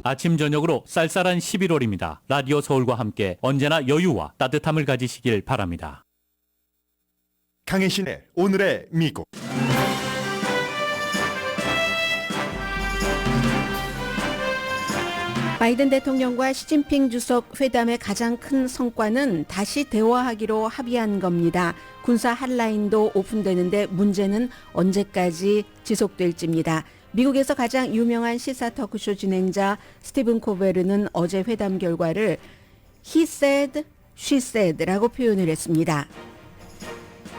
아침 저녁으로 쌀쌀한 11월입니다. 라디오 서울과 함께 언제나 여유와 따뜻함을 가지시길 바랍니다. 강혜신의 오늘의 미국. 바이든 대통령과 시진핑 주석 회담의 가장 큰 성과는 다시 대화하기로 합의한 겁니다. 군사 핫라인도 오픈되는데 문제는 언제까지 지속될지입니다. 미국에서 가장 유명한 시사 토크쇼 진행자 스티븐 코베르는 어제 회담 결과를 He said, she said라고 표현을 했습니다.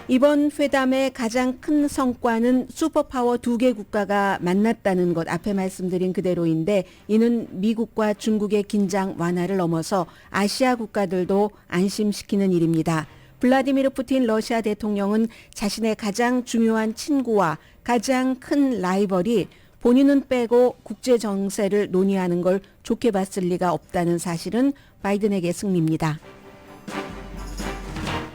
이번 회담의 가장 큰 성과는 슈퍼파워 두 개 국가가 만났다는 것, 앞에 말씀드린 그대로인데 이는 미국과 중국의 긴장 완화를 넘어서 아시아 국가들도 안심시키는 일입니다. 블라디미르 푸틴 러시아 대통령은 자신의 가장 중요한 친구와 가장 큰 라이벌이 본인은 빼고 국제 정세를 논의하는 걸 좋게 봤을 리가 없다는 사실은 바이든에게 승리입니다.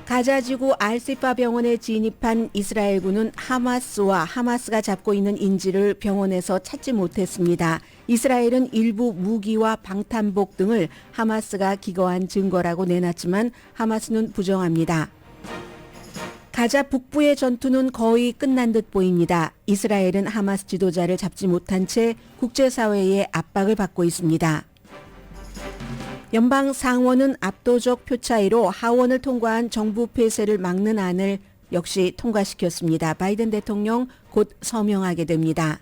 가자지구 알시파 병원에 진입한 이스라엘군은 하마스와 하마스가 잡고 있는 인질을 병원에서 찾지 못했습니다. 이스라엘은 일부 무기와 방탄복 등을 하마스가 기거한 증거라고 내놨지만 하마스는 부정합니다. 가자 북부의 전투는 거의 끝난 듯 보입니다. 이스라엘은 하마스 지도자를 잡지 못한 채 국제사회의 압박을 받고 있습니다. 연방 상원은 압도적 표차이로 하원을 통과한 정부 폐쇄를 막는 안을 역시 통과시켰습니다. 바이든 대통령 곧 서명하게 됩니다.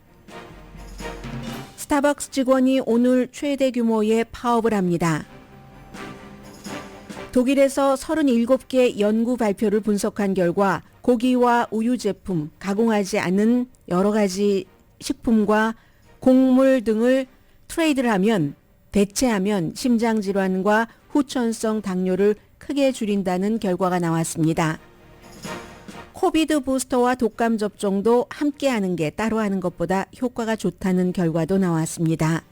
스타벅스 직원이 오늘 최대 규모의 파업을 합니다. 독일에서 37개 연구 발표를 분석한 결과 고기와 우유 제품, 가공하지 않은 여러 가지 식품과 곡물 등을 트레이드를 하면 대체하면 심장질환과 후천성 당뇨를 크게 줄인다는 결과가 나왔습니다. 코비드 부스터와 독감 접종도 함께 하는 게 따로 하는 것보다 효과가 좋다는 결과도 나왔습니다.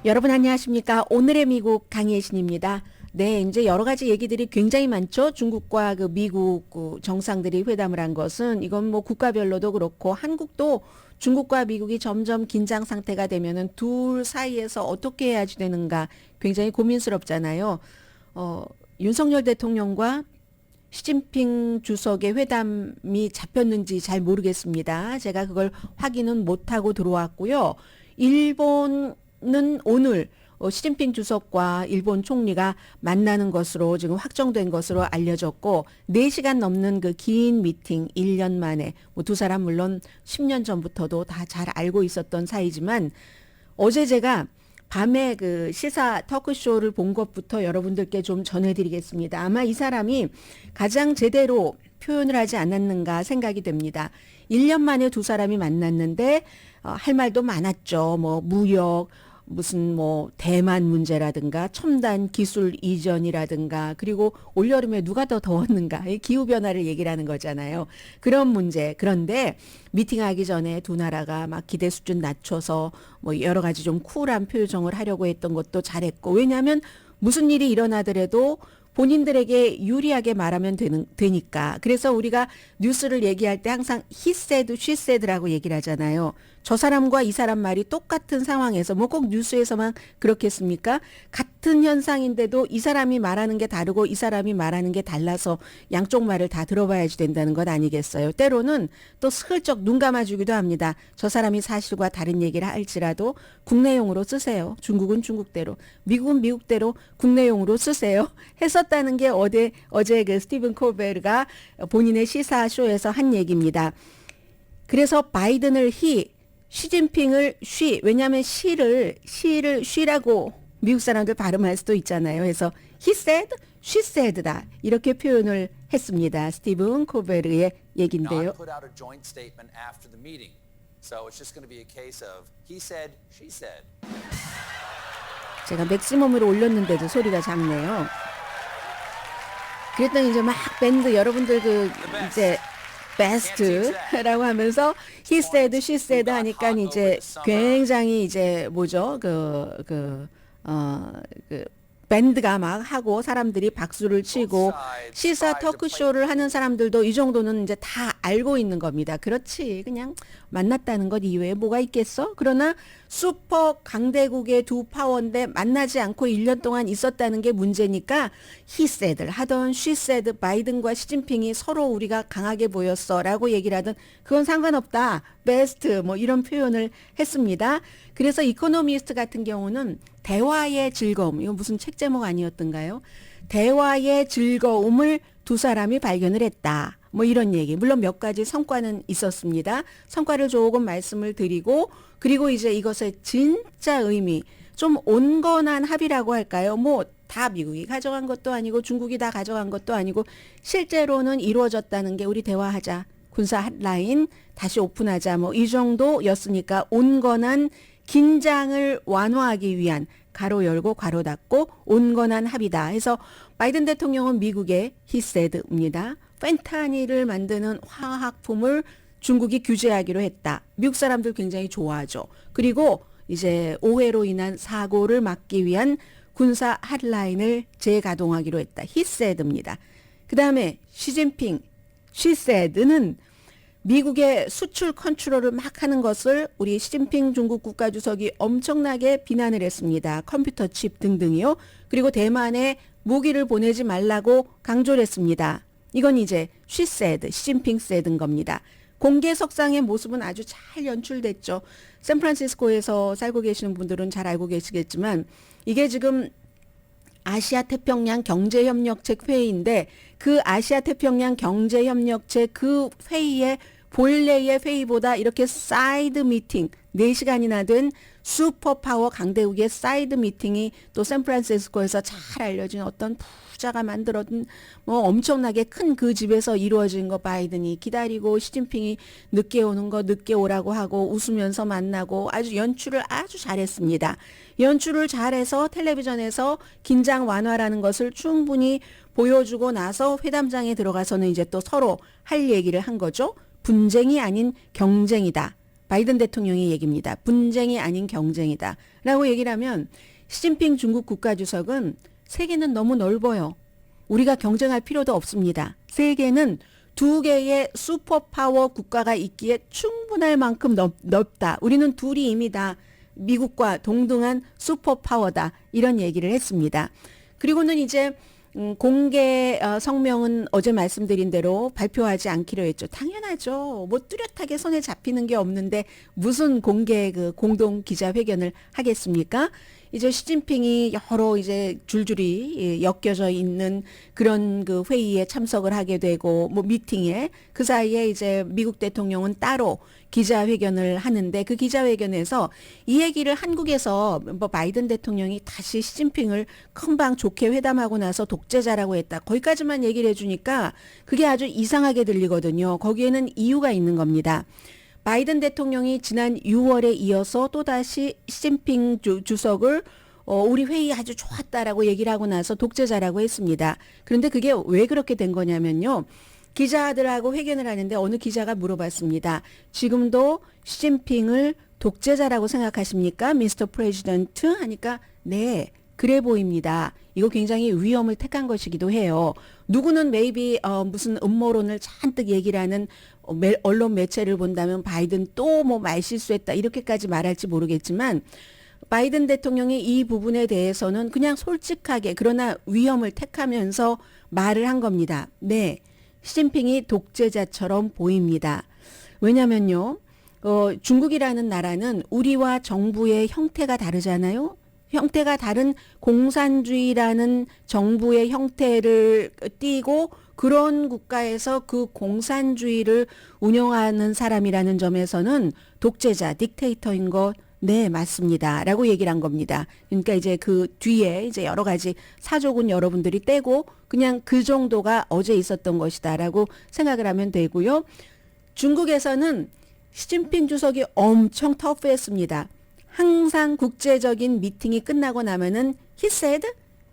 여러분 안녕하십니까? 오늘의 미국 강혜신입니다. 네, 이제 여러 가지 얘기들이 굉장히 많죠. 중국과 그 미국 정상들이 회담을 한 것은 이건 뭐 국가별로도 그렇고 한국도 중국과 미국이 점점 긴장 상태가 되면은 둘 사이에서 어떻게 해야지 되는가 굉장히 고민스럽잖아요. 윤석열 대통령과 시진핑 주석의 회담이 잡혔는지 잘 모르겠습니다. 제가 그걸 확인은 못하고 들어왔고요. 일본은 오늘 시진핑 주석과 일본 총리가 만나는 것으로 지금 확정된 것으로 알려졌고 4시간 넘는 그 긴 미팅 1년 만에 뭐 두 사람 물론 10년 전부터도 다 잘 알고 있었던 사이지만 어제 제가 밤에 그 시사 토크쇼를 본 것부터 여러분들께 좀 전해드리겠습니다. 아마 이 사람이 가장 제대로 표현을 하지 않았는가 생각이 됩니다. 1년 만에 두 사람이 만났는데 할 말도 많았죠. 뭐 무역 무슨 뭐 대만 문제라든가 첨단 기술 이전이라든가 그리고 올여름에 누가 더 더웠는가 기후변화를 얘기를 하는 거잖아요. 그런 문제. 그런데 미팅하기 전에 두 나라가 막 기대 수준 낮춰서 뭐 여러 가지 좀 쿨한 표정을 하려고 했던 것도 잘했고 왜냐하면 무슨 일이 일어나더라도 본인들에게 유리하게 말하면 되니까. 그래서 우리가 뉴스를 얘기할 때 항상 he said, she said라고 얘기를 하잖아요. 저 사람과 이 사람 말이 똑같은 상황에서 뭐 꼭 뉴스에서만 그렇겠습니까? 같은 현상인데도 이 사람이 말하는 게 다르고 이 사람이 말하는 게 달라서 양쪽 말을 다 들어봐야지 된다는 것 아니겠어요? 때로는 또 슬쩍 눈 감아주기도 합니다. 저 사람이 사실과 다른 얘기를 할지라도 국내용으로 쓰세요. 중국은 중국대로, 미국은 미국대로 국내용으로 쓰세요. 했었다는 게 어제 그 스티븐 콜베르가 본인의 시사쇼에서 한 얘기입니다. 그래서 바이든을 he, 시진핑을 she, 왜냐하면 she를 she라고 미국 사람들 발음할 수도 있잖아요. 그래서 he said, she said다 이렇게 표현을 했습니다. 스티븐 콜베르의 얘기인데요. 제가 맥시멈으로 올렸는데도 소리가 작네요. 그랬더니 이제 막 밴드 여러분들 그 이제 베스트라고 하면서 he said, she said 하니까 이제 굉장히 이제 뭐죠? 밴드가 막 하고 사람들이 박수를 치고 시사 토크쇼를 하는 사람들도 이 정도는 이제 다 알고 있는 겁니다. 그렇지. 그냥 만났다는 것 이외에 뭐가 있겠어? 그러나 슈퍼 강대국의 두 파워인데 만나지 않고 1년 동안 있었다는 게 문제니까 he said 하던 she said 바이든과 시진핑이 서로 우리가 강하게 보였어 라고 얘기를 하던 그건 상관없다. 베스트 뭐 이런 표현을 했습니다. 그래서 이코노미스트 같은 경우는 대화의 즐거움, 이거 무슨 책 제목 아니었던가요? 대화의 즐거움을 두 사람이 발견을 했다. 뭐 이런 얘기. 물론 몇 가지 성과는 있었습니다. 성과를 조금 말씀을 드리고 그리고 이제 이것의 진짜 의미, 좀 온건한 합의라고 할까요? 뭐 다 미국이 가져간 것도 아니고 중국이 다 가져간 것도 아니고 실제로는 이루어졌다는 게 우리 대화하자. 군사 핫라인 다시 오픈하자. 뭐 이 정도였으니까 온건한 긴장을 완화하기 위한 가로 열고 가로 닫고 온건한 합의다 해서 바이든 대통령은 미국의 he said입니다. 펜타닐을 만드는 화학품을 중국이 규제하기로 했다. 미국 사람들 굉장히 좋아하죠. 그리고 이제 오해로 인한 사고를 막기 위한 군사 핫라인을 재가동하기로 했다. he said입니다. 그 다음에 시진핑 she said는 미국의 수출 컨트롤을 막 하는 것을 우리 시진핑 중국 국가주석이 엄청나게 비난을 했습니다. 컴퓨터 칩 등등이요. 그리고 대만에 무기를 보내지 말라고 강조를 했습니다. 이건 이제 she said, 시진핑 said인 겁니다. 공개석상의 모습은 아주 잘 연출됐죠. 샌프란시스코에서 살고 계시는 분들은 잘 알고 계시겠지만 이게 지금 아시아 태평양 경제협력체 회의인데 그 아시아 태평양 경제협력체 그 회의에 본래의 회의보다 이렇게 사이드 미팅 4시간이나 된 슈퍼파워 강대국의 사이드 미팅이 또 샌프란시스코에서 잘 알려진 어떤 부자가 만들어둔 뭐 엄청나게 큰 그 집에서 이루어진 거 바이든이 기다리고 시진핑이 늦게 오는 거 늦게 오라고 하고 웃으면서 만나고 아주 연출을 아주 잘했습니다. 연출을 잘해서 텔레비전에서 긴장 완화라는 것을 충분히 보여주고 나서 회담장에 들어가서는 이제 또 서로 할 얘기를 한 거죠. 분쟁이 아닌 경쟁이다. 바이든 대통령의 얘기입니다. 분쟁이 아닌 경쟁이다. 라고 얘기를 하면 시진핑 중국 국가주석은 세계는 너무 넓어요. 우리가 경쟁할 필요도 없습니다. 세계는 2개의 슈퍼파워 국가가 있기에 충분할 만큼 넓다. 우리는 둘이 이미 다 미국과 동등한 슈퍼파워다. 이런 얘기를 했습니다. 그리고는 이제 공개 성명은 어제 말씀드린 대로 발표하지 않기로 했죠. 당연하죠. 뭐 뚜렷하게 손에 잡히는 게 없는데 무슨 공개 그 공동 기자회견을 하겠습니까? 이제 시진핑이 여러 이제 줄줄이 엮여져 있는 그런 그 회의에 참석을 하게 되고 뭐 미팅에 그 사이에 이제 미국 대통령은 따로 기자회견을 하는데 그 기자회견에서 이 얘기를 한국에서 뭐 바이든 대통령이 다시 시진핑을 금방 좋게 회담하고 나서 독재자라고 했다. 거기까지만 얘기를 해주니까 그게 아주 이상하게 들리거든요. 거기에는 이유가 있는 겁니다. 바이든 대통령이 지난 6월에 이어서 또다시 시진핑 주석을 우리 회의 아주 좋았다라고 얘기를 하고 나서 독재자라고 했습니다. 그런데 그게 왜 그렇게 된 거냐면요. 기자들하고 회견을 하는데 어느 기자가 물어봤습니다. 지금도 시진핑을 독재자라고 생각하십니까? 미스터 프레지던트 하니까 네. 그래 보입니다. 이거 굉장히 위험을 택한 것이기도 해요. 누구는 maybe 무슨 음모론을 잔뜩 얘기를 하는 언론 매체를 본다면 바이든 또 뭐 말실수했다 이렇게까지 말할지 모르겠지만 바이든 대통령이 이 부분에 대해서는 그냥 솔직하게 그러나 위험을 택하면서 말을 한 겁니다. 네, 시진핑이 독재자처럼 보입니다. 왜냐면요. 중국이라는 나라는 우리와 정부의 형태가 다르잖아요. 형태가 다른 공산주의라는 정부의 형태를 띠고 그런 국가에서 그 공산주의를 운영하는 사람이라는 점에서는 독재자, 딕테이터인 것, 네, 맞습니다. 라고 얘기를 한 겁니다. 그러니까 이제 그 뒤에 이제 여러 가지 사족은 여러분들이 떼고 그냥 그 정도가 어제 있었던 것이다 라고 생각을 하면 되고요. 중국에서는 시진핑 주석이 엄청 터프했습니다. 항상 국제적인 미팅이 끝나고 나면은 he said,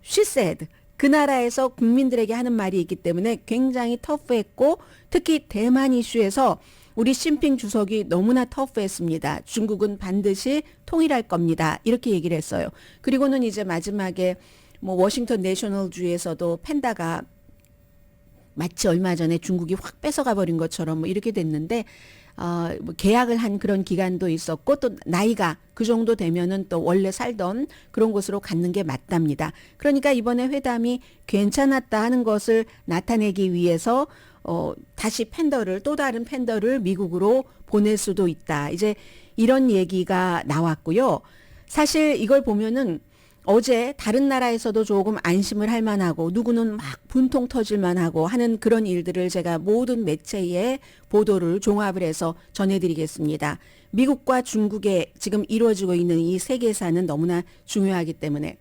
she said 그 나라에서 국민들에게 하는 말이 있기 때문에 굉장히 터프했고 특히 대만 이슈에서 우리 시진핑 주석이 너무나 터프했습니다. 중국은 반드시 통일할 겁니다. 이렇게 얘기를 했어요. 그리고는 이제 마지막에 뭐 워싱턴 내셔널주에서도 팬다가 마치 얼마 전에 중국이 확 뺏어가 버린 것처럼 뭐 이렇게 됐는데 뭐 계약을 한 그런 기간도 있었고 또 나이가 그 정도 되면은 또 원래 살던 그런 곳으로 갖는 게 맞답니다. 그러니까 이번에 회담이 괜찮았다 하는 것을 나타내기 위해서 다시 또 다른 팬더를 미국으로 보낼 수도 있다. 이제 이런 얘기가 나왔고요. 사실 이걸 보면은 어제 다른 나라에서도 조금 안심을 할 만하고 누구는 막 분통 터질 만하고 하는 그런 일들을 제가 모든 매체의 보도를 종합을 해서 전해드리겠습니다. 미국과 중국에 지금 이루어지고 있는 이 세계사는 너무나 중요하기 때문에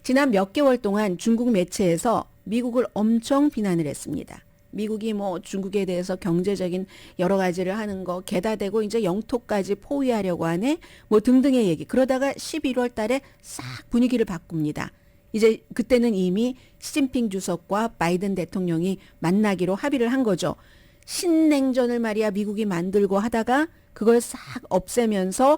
지난 몇 개월 동안 중국 매체에서 미국을 엄청 비난을 했습니다. 미국이 뭐 중국에 대해서 경제적인 여러 가지를 하는 거 개다대고 이제 영토까지 포위하려고 하네 뭐 등등의 얘기. 그러다가 11월 달에 싹 분위기를 바꿉니다. 이제 그때는 이미 시진핑 주석과 바이든 대통령이 만나기로 합의를 한 거죠. 신냉전을 말이야 미국이 만들고 하다가 그걸 싹 없애면서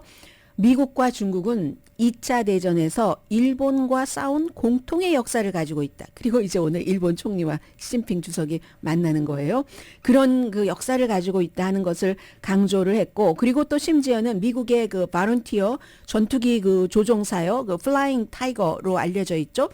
미국과 중국은 2차 대전에서 일본과 싸운 공통의 역사를 가지고 있다. 그리고 이제 오늘 일본 총리와 시진핑 주석이 만나는 거예요. 그런 그 역사를 가지고 있다 하는 것을 강조를 했고, 그리고 또 심지어는 미국의 그 바론티어 전투기 그 조종사요, 그 플라잉 타이거로 알려져 있죠.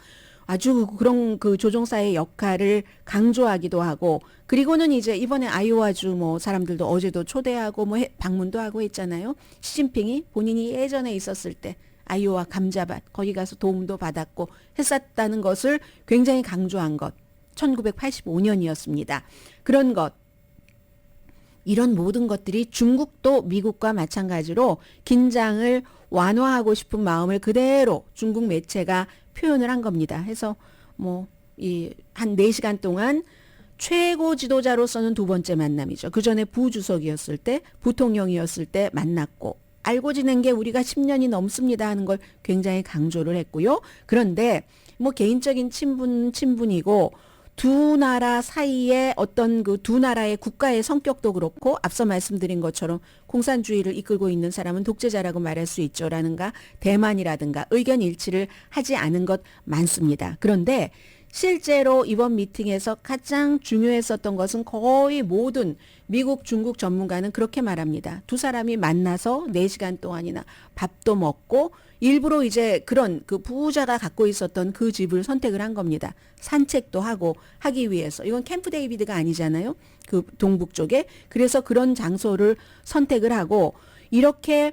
아주 그런 그 조종사의 역할을 강조하기도 하고, 그리고는 이제 이번에 아이오와주 뭐 사람들도 어제도 초대하고 뭐 방문도 하고 했잖아요. 시진핑이 본인이 예전에 있었을 때 아이오와 감자밭 거기 가서 도움도 받았고 했었다는 것을 굉장히 강조한 것. 1985년이었습니다. 그런 것. 이런 모든 것들이 중국도 미국과 마찬가지로 긴장을 완화하고 싶은 마음을 그대로 중국 매체가 표현을 한 겁니다. 해서 뭐 한 4시간 동안 최고 지도자로서는 두 번째 만남이죠. 그 전에 부주석이었을 때, 부통령이었을 때 만났고, 알고 지낸 게 우리가 10년이 넘습니다 하는 걸 굉장히 강조를 했고요. 그런데 뭐 개인적인 친분이고 두 나라 사이에 어떤 그 두 나라의 국가의 성격도 그렇고 앞서 말씀드린 것처럼 공산주의를 이끌고 있는 사람은 독재자라고 말할 수 있죠라는가 대만이라든가 의견 일치를 하지 않은 것 많습니다. 그런데 실제로 이번 미팅에서 가장 중요했었던 것은 거의 모든 미국, 중국 전문가는 그렇게 말합니다. 두 사람이 만나서 4시간 동안이나 밥도 먹고 일부러 이제 그런 그 부자가 갖고 있었던 그 집을 선택을 한 겁니다. 산책도 하고 하기 위해서. 이건 캠프 데이비드가 아니잖아요. 그 동북 쪽에. 그래서 그런 장소를 선택을 하고 이렇게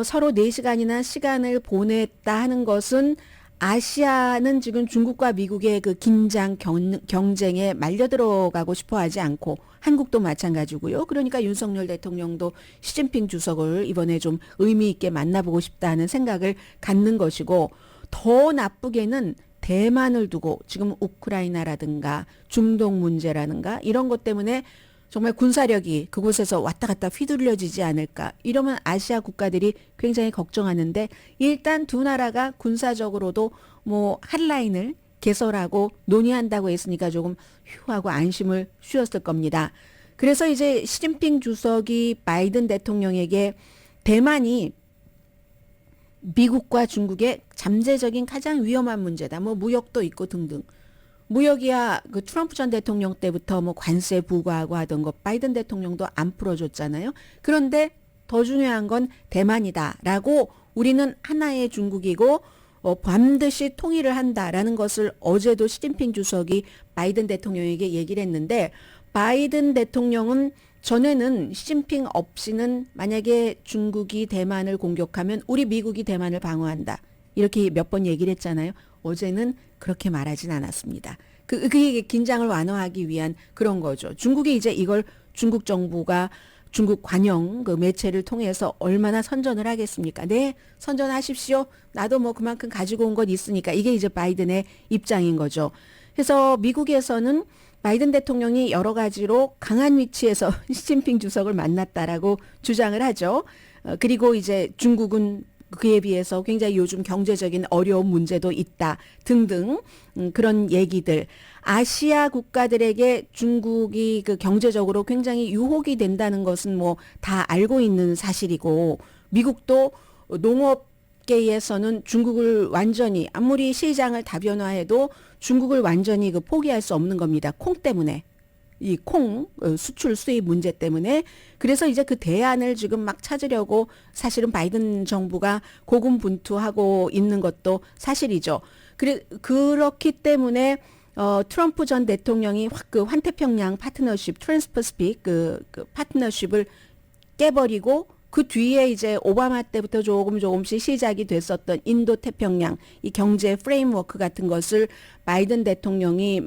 서로 4시간이나 시간을 보냈다 하는 것은 아시아는 지금 중국과 미국의 그 긴장 경쟁에 말려 들어가고 싶어 하지 않고 한국도 마찬가지고요. 그러니까 윤석열 대통령도 시진핑 주석을 이번에 좀 의미 있게 만나보고 싶다는 생각을 갖는 것이고 더 나쁘게는 대만을 두고 지금 우크라이나라든가 중동 문제라든가 이런 것 때문에 정말 군사력이 그곳에서 왔다 갔다 휘둘려지지 않을까. 이러면 아시아 국가들이 굉장히 걱정하는데 일단 두 나라가 군사적으로도 뭐 핫라인을 개설하고 논의한다고 했으니까 조금 휴하고 안심을 쉬었을 겁니다. 그래서 이제 시진핑 주석이 바이든 대통령에게 대만이 미국과 중국의 잠재적인 가장 위험한 문제다. 뭐 무역도 있고 등등. 무역이야 그 트럼프 전 대통령 때부터 뭐 관세 부과하고 하던 거 바이든 대통령도 안 풀어줬잖아요. 그런데 더 중요한 건 대만이다라고 우리는 하나의 중국이고 반드시 통일을 한다라는 것을 어제도 시진핑 주석이 바이든 대통령에게 얘기를 했는데 바이든 대통령은 전에는 시진핑 없이는 만약에 중국이 대만을 공격하면 우리 미국이 대만을 방어한다. 이렇게 몇 번 얘기를 했잖아요. 어제는 그렇게 말하진 않았습니다. 그게 긴장을 완화하기 위한 그런 거죠. 중국이 이제 이걸 중국 정부가 중국 관영 그 매체를 통해서 얼마나 선전을 하겠습니까? 네, 선전하십시오. 나도 뭐 그만큼 가지고 온 건 있으니까 이게 이제 바이든의 입장인 거죠. 그래서 미국에서는 바이든 대통령이 여러 가지로 강한 위치에서 시진핑 주석을 만났다라고 주장을 하죠. 그리고 이제 중국은 그에 비해서 굉장히 요즘 경제적인 어려운 문제도 있다 등등 그런 얘기들. 아시아 국가들에게 중국이 그 경제적으로 굉장히 유혹이 된다는 것은 뭐 다 알고 있는 사실이고 미국도 농업 업계에서는 중국을 완전히 아무리 시장을 다변화해도 중국을 완전히 그 포기할 수 없는 겁니다. 콩 때문에. 이 콩 수출 수입 문제 때문에. 그래서 이제 그 대안을 지금 막 찾으려고 사실은 바이든 정부가 고군분투하고 있는 것도 사실이죠. 그렇기 때문에 트럼프 전 대통령이 그 환태평양 파트너십, 트랜스퍼시픽 그 파트너십을 깨버리고 그 뒤에 이제 오바마 때부터 조금씩 시작이 됐었던 인도 태평양 이 경제 프레임워크 같은 것을 바이든 대통령이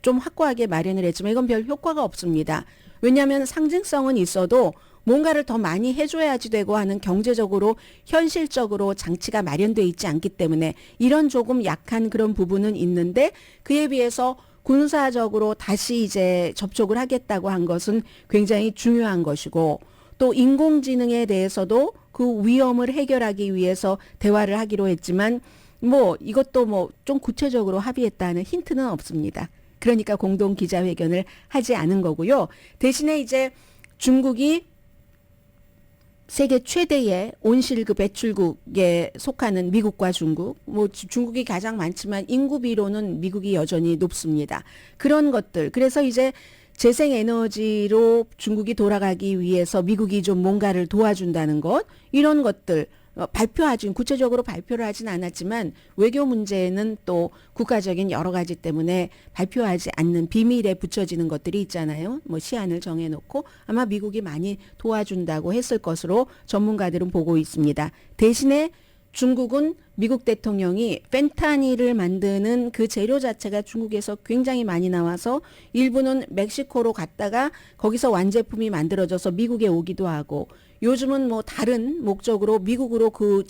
좀 확고하게 마련을 했지만 이건 별 효과가 없습니다. 왜냐하면 상징성은 있어도 뭔가를 더 많이 해줘야지 되고 하는 경제적으로 현실적으로 장치가 마련돼 있지 않기 때문에 이런 조금 약한 그런 부분은 있는데 그에 비해서 군사적으로 다시 이제 접촉을 하겠다고 한 것은 굉장히 중요한 것이고 또 인공지능에 대해서도 그 위험을 해결하기 위해서 대화를 하기로 했지만 뭐 이것도 뭐 좀 구체적으로 합의했다는 힌트는 없습니다. 그러니까 공동 기자회견을 하지 않은 거고요. 대신에 이제 중국이 세계 최대의 온실그 배출국에 속하는 미국과 중국, 뭐 중국이 가장 많지만 인구비로는 미국이 여전히 높습니다. 그런 것들. 그래서 이제 재생에너지로 중국이 돌아가기 위해서 미국이 좀 뭔가를 도와준다는 것, 이런 것들 발표하진 구체적으로 발표를 하진 않았지만 외교 문제에는 또 국가적인 여러 가지 때문에 발표하지 않는 비밀에 붙여지는 것들이 있잖아요. 뭐 시한을 정해놓고 아마 미국이 많이 도와준다고 했을 것으로 전문가들은 보고 있습니다. 대신에 중국은 미국 대통령이 펜타닐을 만드는 그 재료 자체가 중국에서 굉장히 많이 나와서 일부는 멕시코로 갔다가 거기서 완제품이 만들어져서 미국에 오기도 하고 요즘은 뭐 다른 목적으로 미국으로 그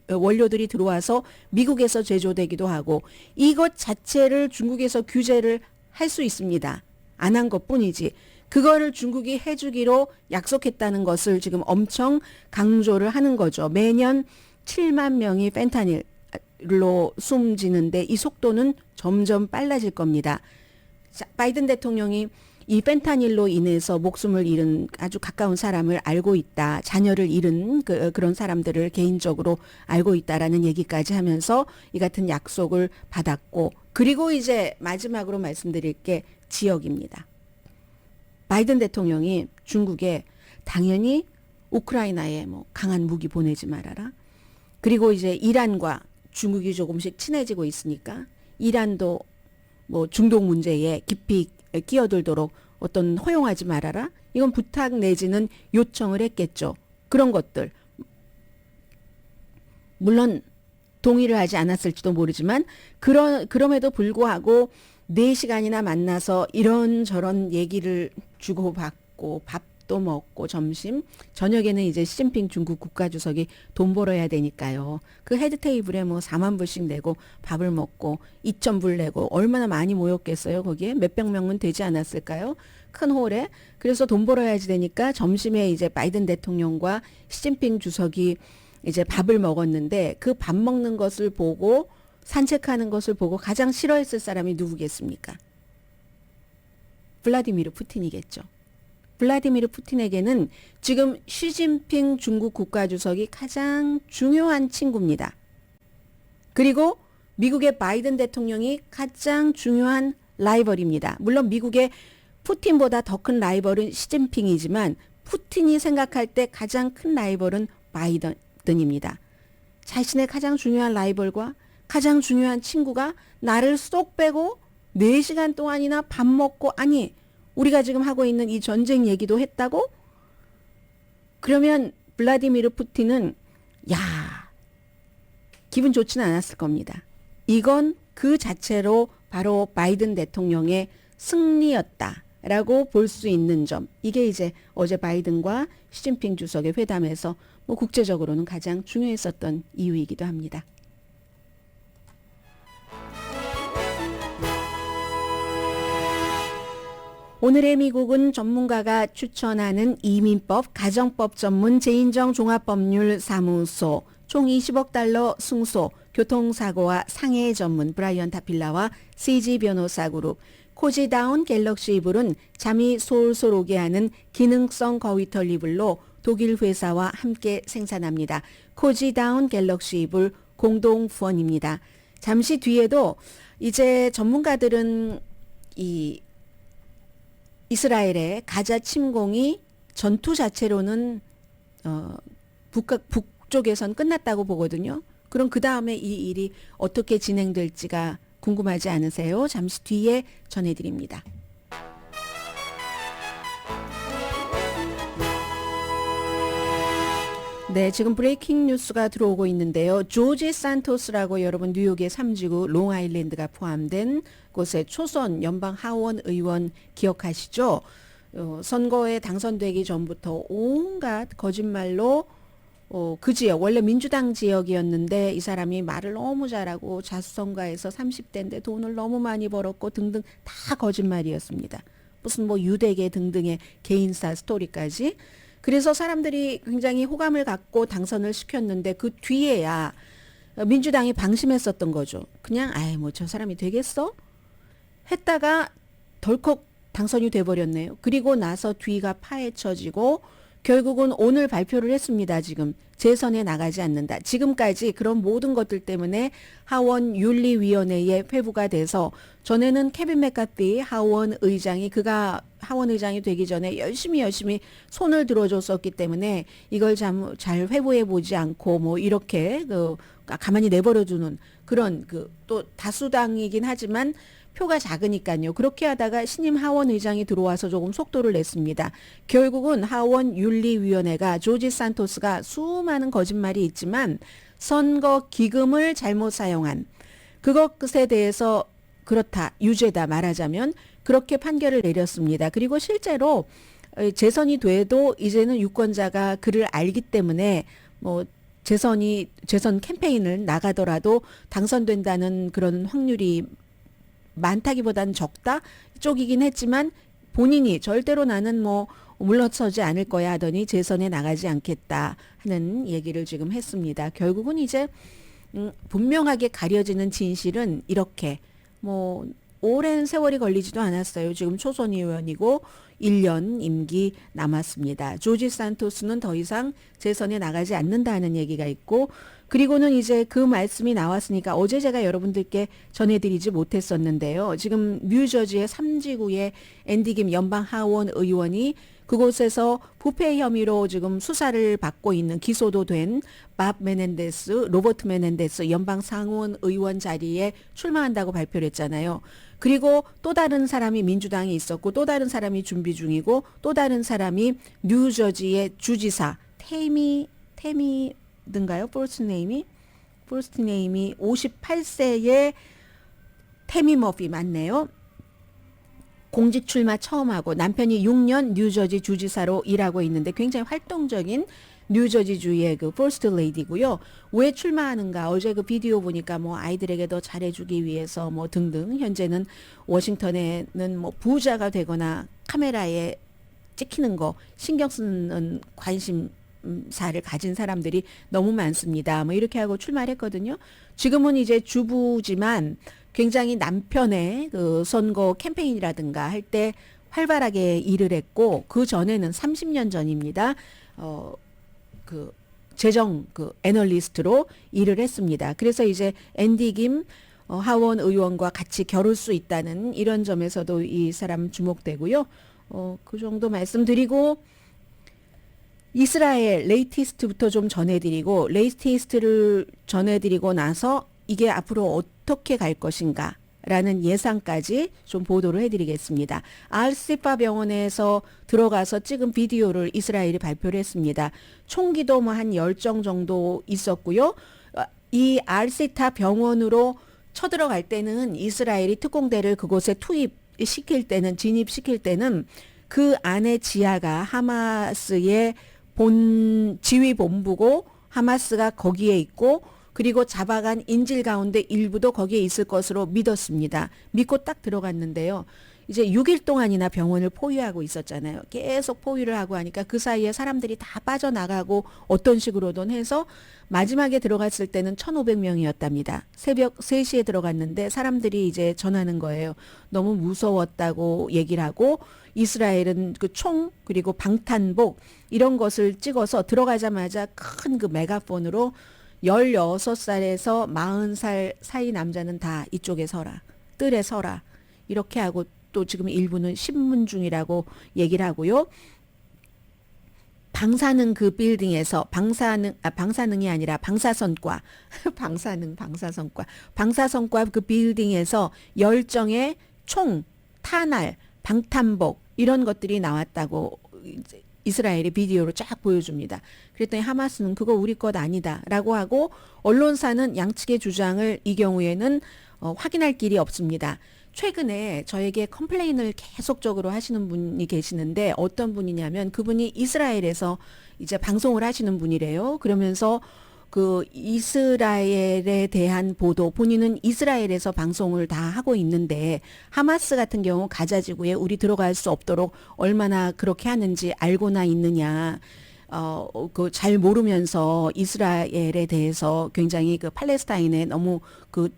원료들이 들어와서 미국에서 제조되기도 하고 이것 자체를 중국에서 규제를 할 수 있습니다. 안 한 것뿐이지. 그거를 중국이 해주기로 약속했다는 것을 지금 엄청 강조를 하는 거죠. 매년 7만 명이 펜타닐로 숨지는데 이 속도는 점점 빨라질 겁니다. 자, 바이든 대통령이 이 펜타닐로 인해서 목숨을 잃은 아주 가까운 사람을 알고 있다. 자녀를 잃은 그런 사람들을 개인적으로 알고 있다라는 얘기까지 하면서 이 같은 약속을 받았고 그리고 이제 마지막으로 말씀드릴 게 지역입니다. 바이든 대통령이 중국에 당연히 우크라이나에 뭐 강한 무기 보내지 말아라. 그리고 이제 이란과 중국이 조금씩 친해지고 있으니까 이란도 뭐 중동 문제에 깊이 끼어들도록 어떤 허용하지 말아라. 이건 부탁 내지는 요청을 했겠죠. 그런 것들. 물론 동의를 하지 않았을지도 모르지만 그럼에도 불구하고 4시간이나 만나서 이런저런 얘기를 주고받고 밥도 먹고 점심 저녁에는 이제 시진핑 중국 국가주석이 돈 벌어야 되니까요. 그 헤드 테이블에 뭐 4만 불씩 내고 밥을 먹고 2,000불 내고 얼마나 많이 모였겠어요. 거기에 몇백 명은 되지 않았을까요? 큰 홀에. 그래서 돈 벌어야지 되니까 점심에 이제 바이든 대통령과 시진핑 주석이 이제 밥을 먹었는데 그 밥 먹는 것을 보고 산책하는 것을 보고 가장 싫어했을 사람이 누구겠습니까? 블라디미르 푸틴이겠죠. 블라디미르 푸틴에게는 지금 시진핑 중국 국가주석이 가장 중요한 친구입니다. 그리고 미국의 바이든 대통령이 가장 중요한 라이벌입니다. 물론 미국의 푸틴보다 더 큰 라이벌은 시진핑이지만 푸틴이 생각할 때 가장 큰 라이벌은 바이든입니다. 자신의 가장 중요한 라이벌과 가장 중요한 친구가 나를 쏙 빼고 4시간 동안이나 밥 먹고 아니 우리가 지금 하고 있는 이 전쟁 얘기도 했다고? 그러면 블라디미르 푸틴은 기분 좋지는 않았을 겁니다. 이건 그 자체로 바로 바이든 대통령의 승리였다라고 볼 수 있는 점. 이게 이제 어제 바이든과 시진핑 주석의 회담에서 뭐 국제적으로는 가장 중요했었던 이유이기도 합니다. 오늘의 미국은 전문가가 추천하는 이민법, 가정법 전문 재인정 종합법률사무소, 총 20억 달러 승소, 교통사고와 상해 전문 브라이언 타필라와 CG 변호사 그룹, 코지다운 갤럭시 이불은 잠이 솔솔 오게 하는 기능성 거위털 이불로 독일 회사와 함께 생산합니다. 코지다운 갤럭시 이블 공동 후원입니다. 잠시 뒤에도 이제 전문가들은 이 이스라엘의 가자 침공이 전투 자체로는 북쪽에선 끝났다고 보거든요. 그럼 그 다음에 이 일이 어떻게 진행될지가 궁금하지 않으세요? 잠시 뒤에 전해드립니다. 네, 지금 브레이킹 뉴스가 들어오고 있는데요. 조지 산토스라고 여러분 뉴욕의 3지구 롱아일랜드가 포함된 곳의 초선 연방 하원 의원 기억하시죠? 선거에 당선되기 전부터 온갖 거짓말로 그 지역, 원래 민주당 지역이었는데 이 사람이 말을 너무 잘하고 자수성가해서 30대인데 돈을 너무 많이 벌었고 등등 다 거짓말이었습니다. 무슨 뭐 유대계 등등의 개인사 스토리까지. 그래서 사람들이 굉장히 호감을 갖고 당선을 시켰는데 그 뒤에야 민주당이 방심했었던 거죠. 그냥 아이 뭐 저 사람이 되겠어? 했다가 덜컥 당선이 돼버렸네요. 그리고 나서 뒤가 파헤쳐지고 결국은 오늘 발표를 했습니다. 지금 재선에 나가지 않는다. 지금까지 그런 모든 것들 때문에 하원 윤리위원회에 회부가 돼서 전에는 케빈 맥카티 하원 의장이 그가 하원 의장이 되기 전에 열심히 손을 들어줬었기 때문에 이걸 잘 회부해 보지 않고 뭐 이렇게 가만히 내버려두는 그런 또 다수당이긴 하지만 표가 작으니까요. 그렇게 하다가 신임 하원 의장이 들어와서 조금 속도를 냈습니다. 결국은 하원 윤리위원회가 조지 산토스가 수많은 거짓말이 있지만 선거 기금을 잘못 사용한 그것에 대해서 그렇다, 유죄다 말하자면 그렇게 판결을 내렸습니다. 그리고 실제로 재선이 돼도 이제는 유권자가 그를 알기 때문에 뭐 재선 캠페인을 나가더라도 당선된다는 그런 확률이 많다기보다는 적다 쪽이긴 했지만 본인이 절대로 나는 뭐 물러서지 않을 거야 하더니 재선에 나가지 않겠다 하는 얘기를 지금 했습니다. 결국은 이제 분명하게 가려지는 진실은 이렇게 뭐 오랜 세월이 걸리지도 않았어요. 지금 초선 의원이고 1년 임기 남았습니다. 조지 산토스는 더 이상 재선에 나가지 않는다는 얘기가 있고 그리고는 이제 그 말씀이 나왔으니까 어제 제가 여러분들께 전해드리지 못했었는데요. 지금 뉴저지의 3지구의 앤디 김 연방 하원 의원이 그곳에서 부패 혐의로 지금 수사를 받고 있는 기소도 된 로버트 메넨데스 연방 상원 의원 자리에 출마한다고 발표를 했잖아요. 그리고 또 다른 사람이 민주당에 있었고 또 다른 사람이 준비 중이고 또 다른 사람이 뉴저지의 주지사 테미든가요? 포스트네임이 58세의 테미 머피 맞네요. 공직 출마 처음 하고 남편이 6년 뉴저지 주지사로 일하고 있는데 굉장히 활동적인 뉴저지주의 그 퍼스트 레이디고요. 왜 출마하는가? 어제 그 비디오 보니까 뭐 아이들에게 더 잘해주기 위해서 뭐 등등. 현재는 워싱턴에는 뭐 부자가 되거나 카메라에 찍히는 거 신경 쓰는 관심사를 가진 사람들이 너무 많습니다. 뭐 이렇게 하고 출마를 했거든요. 지금은 이제 주부지만 굉장히 남편의 그 선거 캠페인이라든가 할 때 활발하게 일을 했고 그 전에는 30년 전입니다. 재정 애널리스트로 일을 했습니다. 그래서 이제 앤디 김 하원 의원과 같이 겨룰 수 있다는 이런 점에서도 이 사람 주목되고요. 그 정도 말씀드리고 이스라엘 레이티스트부터 좀 전해드리고 레이티스트를 전해드리고 나서 이게 앞으로 어떻게 갈 것인가 라는 예상까지 좀 보도를 해드리겠습니다. 알시파 병원에서 들어가서 찍은 비디오를 이스라엘이 발표를 했습니다. 총기도 뭐 한 10정 정도 있었고요. 이 알시타 병원으로 쳐들어갈 때는 이스라엘이 특공대를 그곳에 진입시킬 때는 그 안에 지하가 하마스의 지휘본부고 하마스가 거기에 있고 그리고 잡아간 인질 가운데 일부도 거기에 있을 것으로 믿었습니다. 믿고 딱 들어갔는데요. 이제 6일 동안이나 병원을 포위하고 있었잖아요. 계속 포위를 하고 하니까 그 사이에 사람들이 다 빠져나가고 어떤 식으로든 해서 마지막에 들어갔을 때는 1,500명이었답니다. 새벽 3시에 들어갔는데 사람들이 이제 전하는 거예요. 너무 무서웠다고 얘기를 하고 이스라엘은 그 총 그리고 방탄복 이런 것을 찍어서 들어가자마자 큰 그 메가폰으로 16살에서 40살 사이 남자는 다 이쪽에 서라. 뜰에 서라. 이렇게 하고 또 지금 일부는 신문 중이라고 얘기를 하고요. 방사능 그 빌딩에서 방사능이 아니라 방사선과 방사선과 그 빌딩에서 열정의 총, 탄알, 방탄복 이런 것들이 나왔다고 이스라엘이 비디오로 쫙 보여줍니다. 그랬더니 하마스는 그거 우리 것 아니다라고 하고 언론사는 양측의 주장을 이 경우에는 확인할 길이 없습니다. 최근에 저에게 컴플레인을 계속적으로 하시는 분이 계시는데 어떤 분이냐면 그분이 이스라엘에서 이제 방송을 하시는 분이래요. 그러면서 그 이스라엘에 대한 보도, 본인은 이스라엘에서 방송을 다 하고 있는데 하마스 같은 경우 가자 지구에 우리 들어갈 수 없도록 얼마나 그렇게 하는지 알고나 있느냐. 그 잘 모르면서 이스라엘에 대해서 굉장히 그 팔레스타인에 너무 그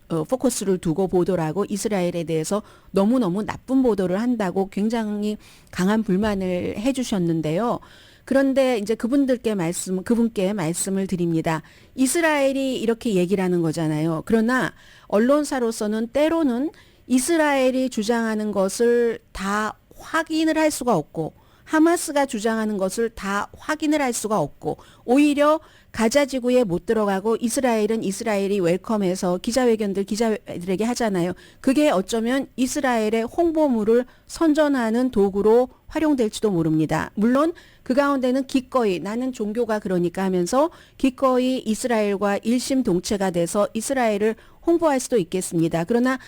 포커스를 두고 보도를 하고 이스라엘에 대해서 너무너무 나쁜 보도를 한다고 굉장히 강한 불만을 해주셨는데요. 그런데 이제 그분께 말씀을 드립니다. 이스라엘이 이렇게 얘기를 하는 거잖아요. 그러나 언론사로서는 때로는 이스라엘이 주장하는 것을 다 확인을 할 수가 없고 하마스가 주장하는 것을 다 확인을 할 수가 없고 오히려 가자 지구에 못 들어가고 이스라엘은 이스라엘이 웰컴해서 기자들에게 하잖아요. 그게 어쩌면 이스라엘의 홍보물을 선전하는 도구로 활용될지도 모릅니다. 물론 그 가운데는 기꺼이 나는 종교가 그러니까 하면서 기꺼이 이스라엘과 일심동체가 돼서 이스라엘을 홍보할 수도 있겠습니다. 그러나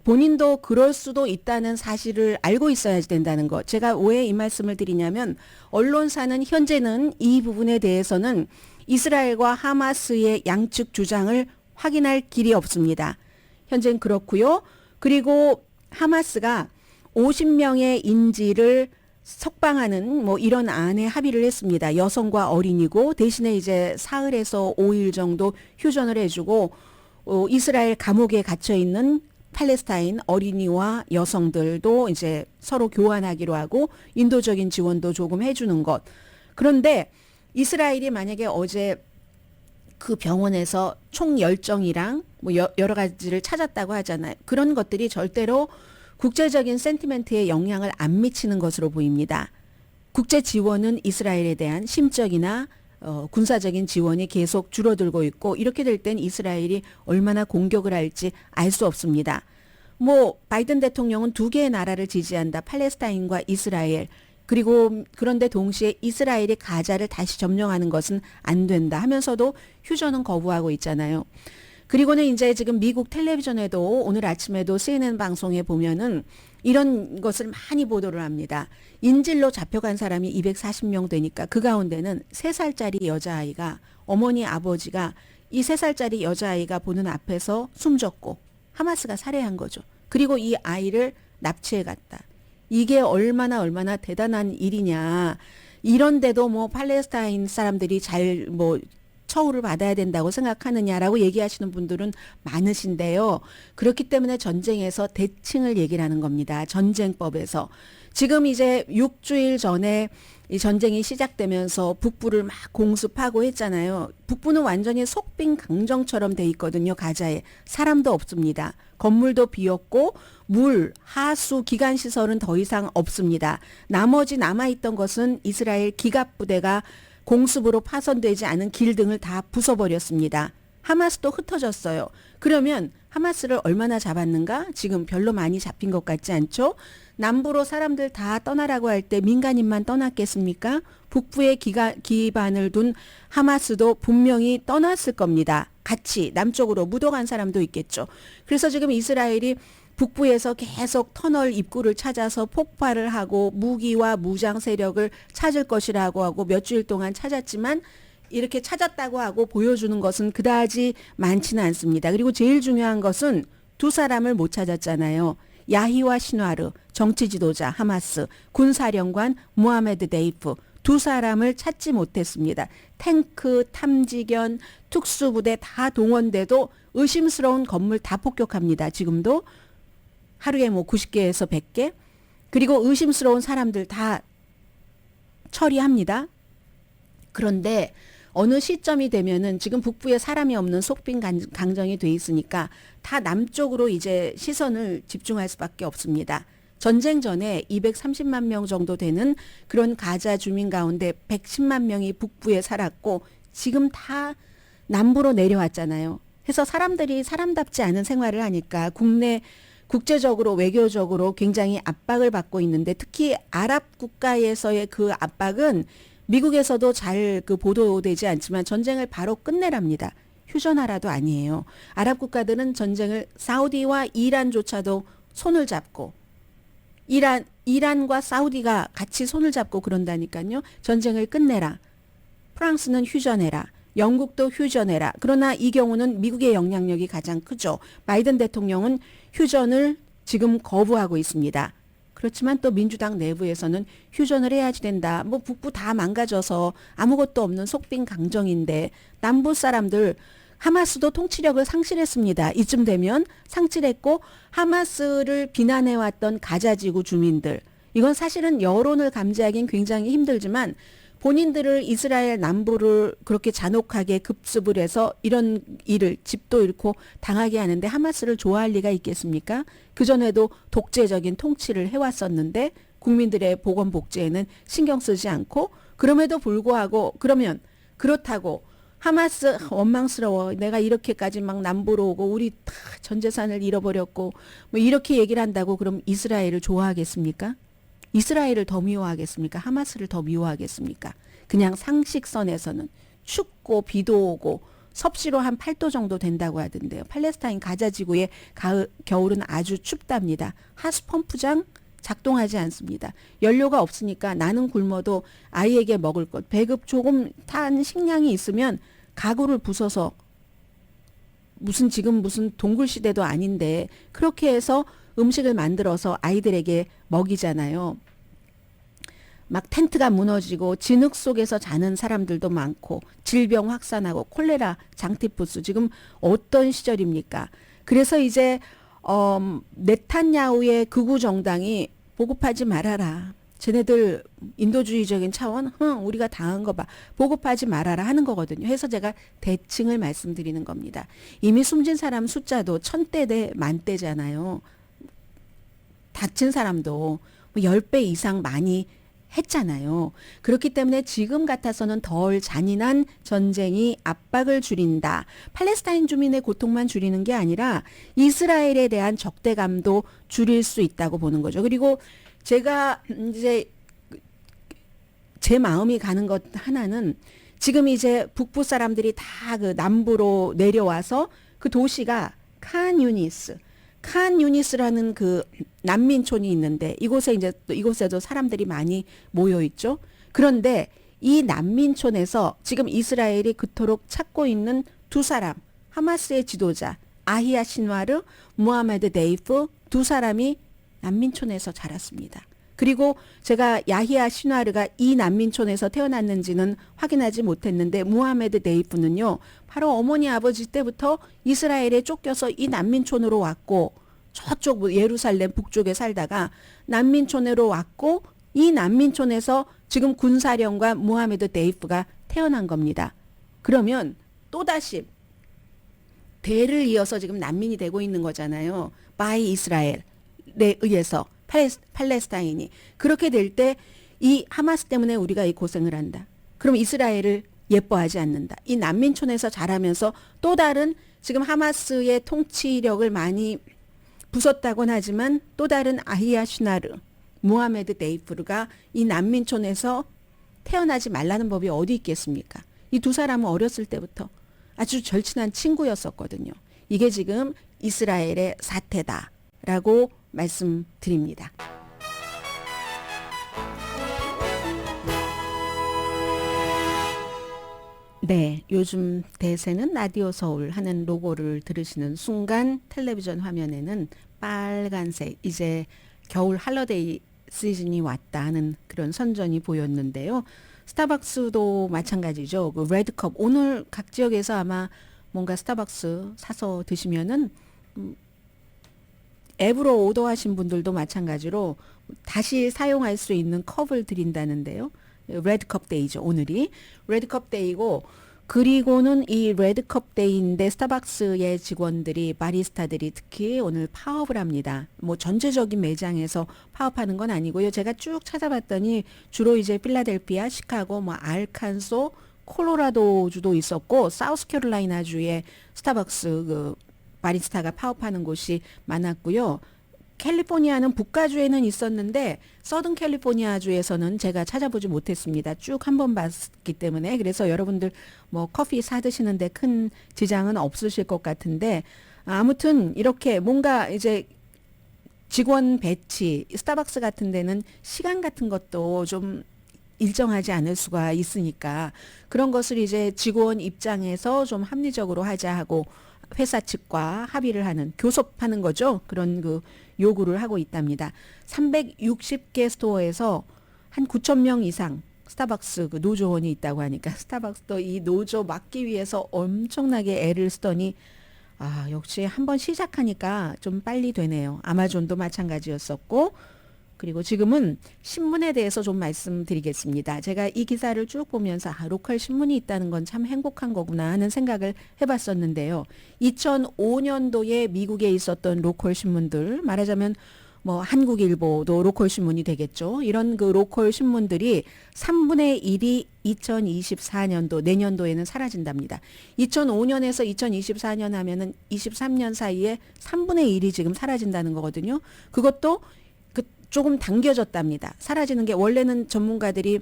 본인도 그럴 수도 있다는 사실을 알고 있어야 된다는 것. 제가 왜 이 말씀을 드리냐면 언론사는 현재는 이 부분에 대해서는 이스라엘과 하마스의 양측 주장을 확인할 길이 없습니다. 현재는 그렇고요. 그리고 하마스가 50명의 인질을 석방하는 뭐 이런 안에 합의를 했습니다. 여성과 어린이고 대신에 이제 사흘에서 5일 정도 휴전을 해주고 이스라엘 감옥에 갇혀 있는 팔레스타인 어린이와 여성들도 이제 서로 교환하기로 하고 인도적인 지원도 조금 해주는 것. 그런데 이스라엘이 만약에 어제 그 병원에서 총 열정이랑 뭐 여러 가지를 찾았다고 하잖아요. 그런 것들이 절대로 국제적인 센티멘트에 영향을 안 미치는 것으로 보입니다. 국제 지원은 이스라엘에 대한 심적이나 군사적인 지원이 계속 줄어들고 있고 이렇게 될 땐 이스라엘이 얼마나 공격을 할지 알 수 없습니다. 뭐 바이든 대통령은 두 개의 나라를 지지한다. 팔레스타인과 이스라엘. 그리고 그런데 동시에 이스라엘이 가자를 다시 점령하는 것은 안 된다 하면서도 휴전은 거부하고 있잖아요. 그리고는 이제 지금 미국 텔레비전에도 오늘 아침에도 CNN 방송에 보면은 이런 것을 많이 보도를 합니다. 인질로 잡혀간 사람이 240명 되니까 그 가운데는 3살짜리 여자아이가 어머니 아버지가 이 3살짜리 여자아이가 보는 앞에서 숨졌고 하마스가 살해한 거죠. 그리고 이 아이를 납치해 갔다. 이게 얼마나 대단한 일이냐. 이런데도 뭐 팔레스타인 사람들이 잘 뭐 처우를 받아야 된다고 생각하느냐라고 얘기하시는 분들은 많으신데요. 그렇기 때문에 전쟁에서 대칭을 얘기를 하는 겁니다. 전쟁법에서. 지금 이제 6주일 전에 이 전쟁이 시작되면서 북부를 막 공습하고 했잖아요. 북부는 완전히 속빈 강정처럼 돼 있거든요. 가자에. 사람도 없습니다. 건물도 비었고 물, 하수, 기관시설은 더 이상 없습니다. 나머지 남아있던 것은 이스라엘 기갑부대가 공습으로 파손되지 않은 길 등을 다 부숴버렸습니다. 하마스도 흩어졌어요. 그러면 하마스를 얼마나 잡았는가? 지금 별로 많이 잡힌 것 같지 않죠? 남부로 사람들 다 떠나라고 할 때 민간인만 떠났겠습니까? 북부에 기반을 둔 하마스도 분명히 떠났을 겁니다. 같이 남쪽으로 묻어간 사람도 있겠죠. 그래서 지금 이스라엘이 북부에서 계속 터널 입구를 찾아서 폭발을 하고 무기와 무장 세력을 찾을 것이라고 하고 몇 주일 동안 찾았지만 이렇게 찾았다고 하고 보여주는 것은 그다지 많지는 않습니다. 그리고 제일 중요한 것은 두 사람을 못 찾았잖아요. 야히와 시나르, 정치 지도자 하마스, 군사령관 무하메드 데이프 두 사람을 찾지 못했습니다. 탱크, 탐지견, 특수부대 다 동원돼도 의심스러운 건물 다 폭격합니다. 지금도 하루에 뭐 90개에서 100개. 그리고 의심스러운 사람들 다 처리합니다. 그런데 어느 시점이 되면은 지금 북부에 사람이 없는 속빈 강정이 돼 있으니까 다 남쪽으로 이제 시선을 집중할 수밖에 없습니다. 전쟁 전에 230만 명 정도 되는 그런 가자 주민 가운데 110만 명이 북부에 살았고 지금 다 남부로 내려왔잖아요. 그래서 사람들이 사람답지 않은 생활을 하니까 국제적으로 외교적으로 굉장히 압박을 받고 있는데 특히 아랍 국가에서의 그 압박은 미국에서도 잘 그 보도되지 않지만 전쟁을 바로 끝내랍니다. 휴전하라도 아니에요. 아랍 국가들은 전쟁을 사우디와 이란조차도 손을 잡고 이란과 사우디가 같이 손을 잡고 그런다니까요. 전쟁을 끝내라. 프랑스는 휴전해라. 영국도 휴전해라. 그러나 이 경우는 미국의 영향력이 가장 크죠. 바이든 대통령은 휴전을 지금 거부하고 있습니다. 그렇지만 또 민주당 내부에서는 휴전을 해야지 된다. 뭐 북부 다 망가져서 아무것도 없는 속빈 강정인데 남부 사람들 하마스도 통치력을 상실했습니다. 이쯤 되면 상실했고 하마스를 비난해왔던 가자지구 주민들. 이건 사실은 여론을 감지하기는 굉장히 힘들지만 본인들을 이스라엘 남부를 그렇게 잔혹하게 급습을 해서 이런 일을 집도 잃고 당하게 하는데 하마스를 좋아할 리가 있겠습니까? 그전에도 독재적인 통치를 해왔었는데 국민들의 보건복지에는 신경 쓰지 않고 그럼에도 불구하고 그러면 그렇다고 하마스 원망스러워. 내가 이렇게까지 막 남부로 오고 우리 다 전 재산을 잃어버렸고 뭐 이렇게 얘기를 한다고 그럼 이스라엘을 좋아하겠습니까? 이스라엘을 더 미워하겠습니까? 하마스를 더 미워하겠습니까? 그냥 상식선에서는 춥고 비도 오고 섭씨로 한 8도 정도 된다고 하던데요. 팔레스타인 가자 지구의 겨울은 아주 춥답니다. 하수펌프장 작동하지 않습니다. 연료가 없으니까 나는 굶어도 아이에게 먹을 것, 배급 조금 탄 식량이 있으면 가구를 부숴서 지금 무슨 동굴시대도 아닌데 그렇게 해서 음식을 만들어서 아이들에게 먹이잖아요. 막 텐트가 무너지고 진흙 속에서 자는 사람들도 많고 질병 확산하고 콜레라, 장티푸스 지금 어떤 시절입니까? 그래서 이제 네탄야후의 극우 정당이 보급하지 말아라. 쟤네들 인도주의적인 차원, 우리가 당한 거 봐. 보급하지 말아라 하는 거거든요. 해서 제가 대칭을 말씀드리는 겁니다. 이미 숨진 사람 숫자도 1000대 대 10,000대잖아요. 다친 사람도 10배 이상 많이 했잖아요. 그렇기 때문에 지금 같아서는 덜 잔인한 전쟁이 압박을 줄인다. 팔레스타인 주민의 고통만 줄이는 게 아니라 이스라엘에 대한 적대감도 줄일 수 있다고 보는 거죠. 그리고 제가 이제 제 마음이 가는 것 하나는 지금 이제 북부 사람들이 다 그 남부로 내려와서 그 도시가 칸 유니스라는 그 난민촌이 있는데 이곳에도 사람들이 많이 모여 있죠. 그런데 이 난민촌에서 지금 이스라엘이 그토록 찾고 있는 두 사람, 하마스의 지도자 아히야 신와르, 무하메드 데이프 두 사람이 난민촌에서 자랐습니다. 그리고 제가 야히야 신와르가 이 난민촌에서 태어났는지는 확인하지 못했는데 무하메드 데이프는요. 바로 어머니 아버지 때부터 이스라엘에 쫓겨서 이 난민촌으로 왔고 저쪽 예루살렘 북쪽에 살다가 난민촌으로 왔고 이 난민촌에서 지금 군사령과 무하메드 데이프가 태어난 겁니다. 그러면 또다시 대를 이어서 지금 난민이 되고 있는 거잖아요. 바이 이스라엘에 의해서 팔레스타인이. 그렇게 될 때 이 하마스 때문에 우리가 이 고생을 한다. 그럼 이스라엘을 예뻐하지 않는다. 이 난민촌에서 자라면서 또 다른 지금 하마스의 통치력을 많이 부쉈다곤 하지만 또 다른 아히야 시나르, 무하메드 데이프르가 이 난민촌에서 태어나지 말라는 법이 어디 있겠습니까? 이 두 사람은 어렸을 때부터 아주 절친한 친구였었거든요. 이게 지금 이스라엘의 사태다라고 말씀드립니다. 네, 요즘 대세는 라디오 서울 하는 로고를 들으시는 순간 텔레비전 화면에는 빨간색 이제 겨울 할러데이 시즌이 왔다 하는 그런 선전이 보였는데요. 스타벅스도 마찬가지죠. 그 레드컵 오늘 각 지역에서 아마 뭔가 스타벅스 사서 드시면은 앱으로 오더하신 분들도 마찬가지로 다시 사용할 수 있는 컵을 드린다는데요. 레드컵 데이죠, 오늘이. 레드컵 데이고, 그리고는 이 레드컵 데이인데 스타벅스의 직원들이, 바리스타들이 특히 오늘 파업을 합니다. 뭐 전체적인 매장에서 파업하는 건 아니고요. 제가 쭉 찾아봤더니 주로 이제 필라델피아, 시카고, 뭐 알칸소, 콜로라도주도 있었고, 사우스캐롤라이나주의 스타벅스 그 바리스타가 파업하는 곳이 많았고요. 캘리포니아는 북가주에는 있었는데 서든 캘리포니아주에서는 제가 찾아보지 못했습니다. 쭉 한 번 봤기 때문에. 그래서 여러분들 뭐 커피 사 드시는데 큰 지장은 없으실 것 같은데, 아무튼 이렇게 뭔가 이제 직원 배치, 스타벅스 같은 데는 시간 같은 것도 좀 일정하지 않을 수가 있으니까 그런 것을 이제 직원 입장에서 좀 합리적으로 하자 하고 회사 측과 합의를 하는, 교섭하는 거죠. 그런 그 요구를 하고 있답니다. 360개 스토어에서 한 9천 명 이상 스타벅스 그 노조원이 있다고 하니까 스타벅스도 이 노조 막기 위해서 엄청나게 애를 쓰더니 역시 한번 시작하니까 좀 빨리 되네요. 아마존도 마찬가지였었고, 그리고 지금은 신문에 대해서 좀 말씀드리겠습니다. 제가 이 기사를 쭉 보면서 로컬 신문이 있다는 건 참 행복한 거구나 하는 생각을 해봤었는데요. 2005년도에 미국에 있었던 로컬 신문들, 말하자면 뭐 한국일보도 로컬 신문이 되겠죠. 이런 그 로컬 신문들이 3분의 1이 2024년도 내년도에는 사라진답니다. 2005년에서 2024년 하면은 23년 사이에 3분의 1이 지금 사라진다는 거거든요. 그것도 조금 당겨졌답니다. 사라지는 게 원래는 전문가들이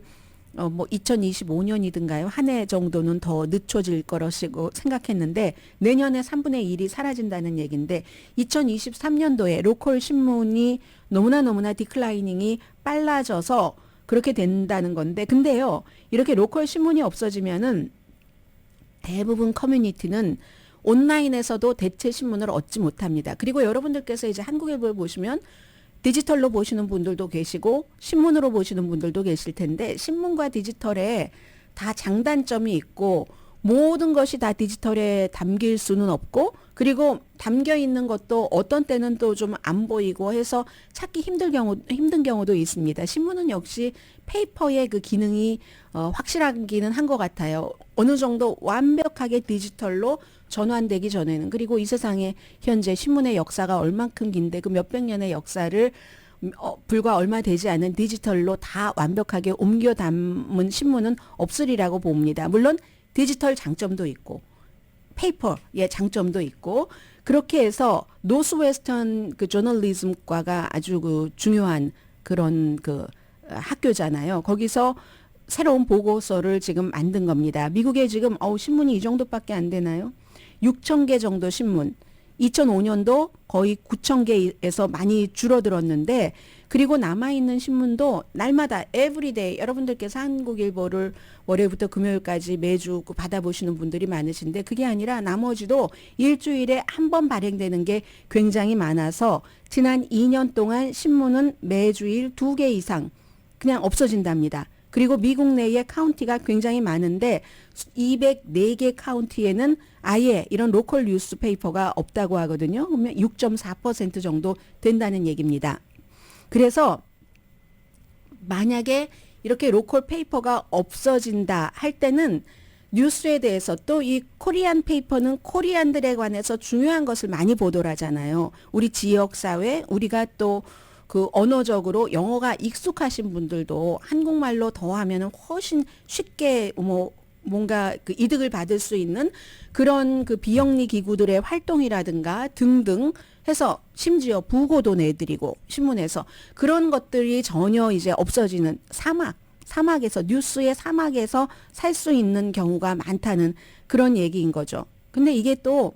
뭐 2025년이든가요. 한 해 정도는 더 늦춰질 거라고 생각했는데 내년에 3분의 1이 사라진다는 얘기인데 2023년도에 로컬 신문이 너무나 디클라이닝이 빨라져서 그렇게 된다는 건데, 근데요. 이렇게 로컬 신문이 없어지면은 대부분 커뮤니티는 온라인에서도 대체 신문을 얻지 못합니다. 그리고 여러분들께서 이제 한국일보를 보시면 디지털로 보시는 분들도 계시고 신문으로 보시는 분들도 계실 텐데, 신문과 디지털에 다 장단점이 있고 모든 것이 다 디지털에 담길 수는 없고, 그리고 담겨 있는 것도 어떤 때는 또 좀 안 보이고 해서 찾기 힘든 경우도 있습니다. 신문은 역시 페이퍼의 그 기능이 확실하기는 한 것 같아요. 어느 정도 완벽하게 디지털로 전환되기 전에는. 그리고 이 세상에 현재 신문의 역사가 얼만큼 긴데 그 몇백 년의 역사를 불과 얼마 되지 않은 디지털로 다 완벽하게 옮겨 담은 신문은 없으리라고 봅니다. 물론 디지털 장점도 있고 페이퍼의 장점도 있고, 그렇게 해서 노스웨스턴 그 저널리즘과가 아주 그 중요한 그런 그 학교잖아요. 거기서 새로운 보고서를 지금 만든 겁니다. 미국에 지금 신문이 이 정도밖에 안 되나요? 6천 개 정도 신문. 2005년도 거의 9천 개에서 많이 줄어들었는데, 그리고 남아있는 신문도 날마다 에브리데이, 여러분들께서 한국일보를 월요일부터 금요일까지 매주 받아보시는 분들이 많으신데 그게 아니라 나머지도 일주일에 한 번 발행되는 게 굉장히 많아서 지난 2년 동안 신문은 매주일 2개 이상 그냥 없어진답니다. 그리고 미국 내에 카운티가 굉장히 많은데 204개 카운티에는 아예 이런 로컬 뉴스페이퍼가 없다고 하거든요. 그러면 6.4% 정도 된다는 얘기입니다. 그래서 만약에 이렇게 로컬 페이퍼가 없어진다 할 때는 뉴스에 대해서, 또 이 코리안 페이퍼는 코리안들에 관해서 중요한 것을 많이 보도를 하잖아요. 우리 지역사회, 우리가 또 그 언어적으로 영어가 익숙하신 분들도 한국말로 더하면 훨씬 쉽게 뭔가 그 이득을 받을 수 있는 그런 그 비영리 기구들의 활동이라든가 등등 해서 심지어 부고도 내드리고 신문에서 그런 것들이 전혀 이제 없어지는 사막에서, 뉴스의 사막에서 살 수 있는 경우가 많다는 그런 얘기인 거죠. 근데 이게 또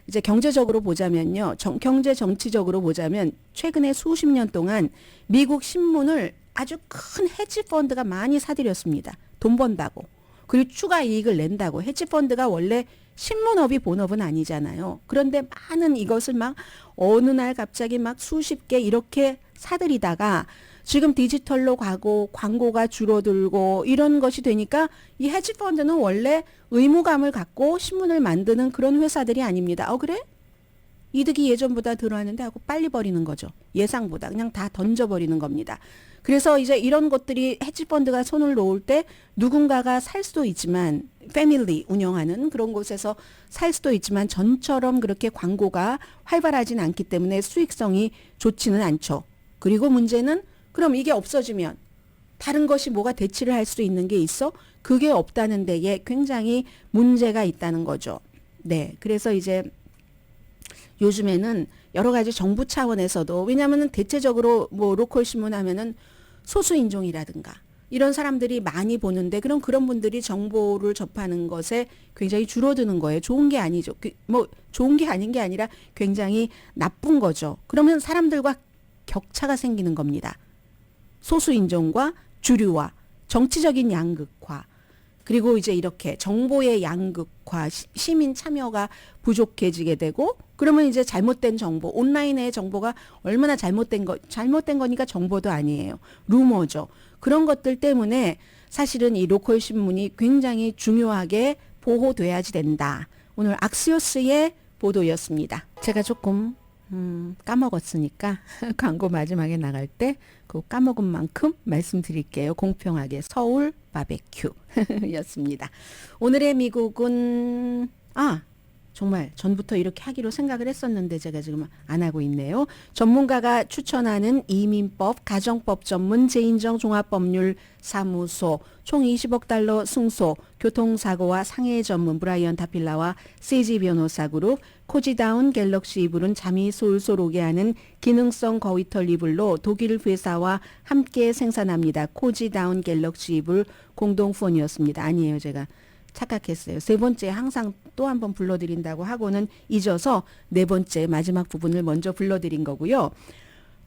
이제 경제적으로 보자면요. 경제 정치적으로 보자면 최근에 수십 년 동안 미국 신문을 아주 큰 헤지펀드가 많이 사들였습니다. 돈 번다고. 그리고 추가 이익을 낸다고. 헤지펀드가 원래 신문업이 본업은 아니잖아요. 그런데 많은 이것을 막 어느 날 갑자기 막 수십 개 이렇게 사들이다가 지금 디지털로 가고 광고가 줄어들고 이런 것이 되니까 이 헤지펀드는 원래 의무감을 갖고 신문을 만드는 그런 회사들이 아닙니다. 그래? 이득이 예전보다 들어왔는데 하고 빨리 버리는 거죠. 예상보다 그냥 다 던져버리는 겁니다. 그래서 이제 이런 것들이 헤지펀드가 손을 놓을 때 누군가가 살 수도 있지만 패밀리 운영하는 그런 곳에서 살 수도 있지만 전처럼 그렇게 광고가 활발하진 않기 때문에 수익성이 좋지는 않죠. 그리고 문제는 그럼 이게 없어지면 다른 것이 뭐가 대치를 할 수 있는 게 있어? 그게 없다는 데에 굉장히 문제가 있다는 거죠. 네. 그래서 이제 요즘에는 여러 가지 정부 차원에서도 왜냐하면 대체적으로 뭐 로컬 신문 하면은 소수인종이라든가 이런 사람들이 많이 보는데 그럼 그런 분들이 정보를 접하는 것에 굉장히 줄어드는 거예요. 좋은 게 아니죠. 뭐 좋은 게 아닌 게 아니라 굉장히 나쁜 거죠. 그러면 사람들과 격차가 생기는 겁니다. 소수인종과 주류와 정치적인 양극화 그리고 이제 이렇게 정보의 양극화, 시민 참여가 부족해지게 되고 그러면 이제 잘못된 정보, 온라인의 정보가 얼마나 잘못된 거니까 정보도 아니에요. 루머죠. 그런 것들 때문에 사실은 이 로컬 신문이 굉장히 중요하게 보호돼야지 된다. 오늘 악시오스의 보도였습니다. 제가 조금 까먹었으니까 광고 마지막에 나갈 때 그 까먹은 만큼 말씀드릴게요. 공평하게 서울 바베큐 였습니다. 오늘의 미국은 정말 전부터 이렇게 하기로 생각을 했었는데 제가 지금 안 하고 있네요. 전문가가 추천하는 이민법, 가정법 전문 재인정 종합법률 사무소, 총 20억 달러 승소, 교통사고와 상해 전문 브라이언 타필라와 CG 변호사 그룹, 코지다운 갤럭시 이불은 잠이 솔솔 오게 하는 기능성 거위털 이불로 독일 회사와 함께 생산합니다. 코지다운 갤럭시 이불 공동폰이었습니다. 아니에요, 제가 착각했어요. 세 번째 항상 또 한 번 불러드린다고 하고는 잊어서 네 번째 마지막 부분을 먼저 불러드린 거고요.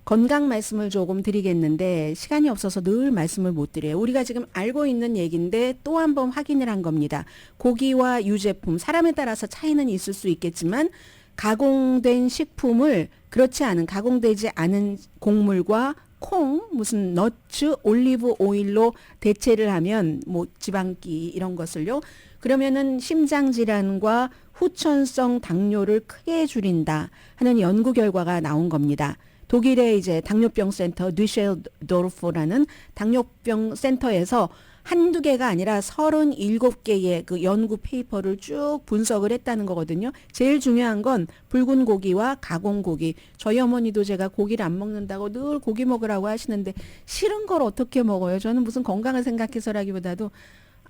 건강 말씀을 조금 드리겠는데 시간이 없어서 늘 말씀을 못 드려요. 우리가 지금 알고 있는 얘기인데 또 한 번 확인을 한 겁니다. 고기와 유제품, 사람에 따라서 차이는 있을 수 있겠지만 가공된 식품을 그렇지 않은 가공되지 않은 곡물과 콩, 무슨 너츠, 올리브 오일로 대체를 하면 뭐 지방기 이런 것을요. 그러면은 심장 질환과 후천성 당뇨를 크게 줄인다 하는 연구 결과가 나온 겁니다. 독일의 이제 당뇨병 센터 düsseldorf라는 당뇨병 센터에서 한두 개가 아니라 37개의 그 연구 페이퍼를 쭉 분석을 했다는 거거든요. 제일 중요한 건 붉은 고기와 가공 고기. 저희 어머니도 제가 고기를 안 먹는다고 늘 고기 먹으라고 하시는데 싫은 걸 어떻게 먹어요? 저는 무슨 건강을 생각해서라기보다도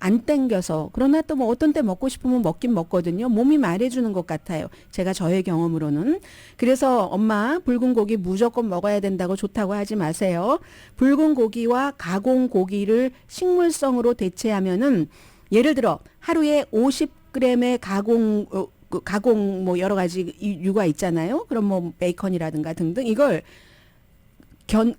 안 땡겨서. 그러나 또 뭐 어떤 때 먹고 싶으면 먹긴 먹거든요. 몸이 말해주는 것 같아요. 제가 저의 경험으로는. 그래서 엄마 붉은 고기 무조건 먹어야 된다고 좋다고 하지 마세요. 붉은 고기와 가공 고기를 식물성으로 대체하면은 예를 들어 하루에 50g의 가공 뭐 여러 가지 유가 있잖아요. 그럼 뭐 베이컨이라든가 등등 이걸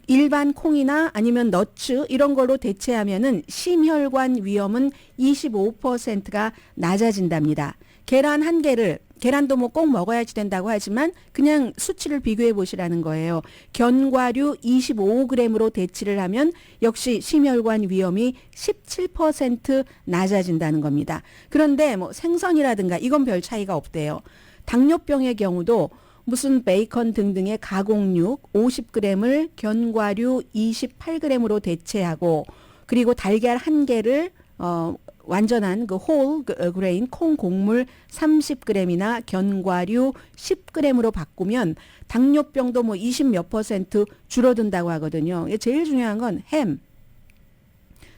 일반 콩이나 아니면 너츠 이런 걸로 대체하면은 심혈관 위험은 25%가 낮아진답니다. 계란 한 개를 계란도 뭐 꼭 먹어야지 된다고 하지만 그냥 수치를 비교해 보시라는 거예요. 견과류 25g으로 대치를 하면 역시 심혈관 위험이 17% 낮아진다는 겁니다. 그런데 뭐 생선이라든가 이건 별 차이가 없대요. 당뇨병의 경우도 무슨 베이컨 등등의 가공육 50g을 견과류 28g으로 대체하고 그리고 달걀 한 개를 완전한 그 홀 그레인 콩 곡물 30g이나 견과류 10g으로 바꾸면 당뇨병도 뭐 20몇 % 줄어든다고 하거든요. 제일 중요한 건 햄,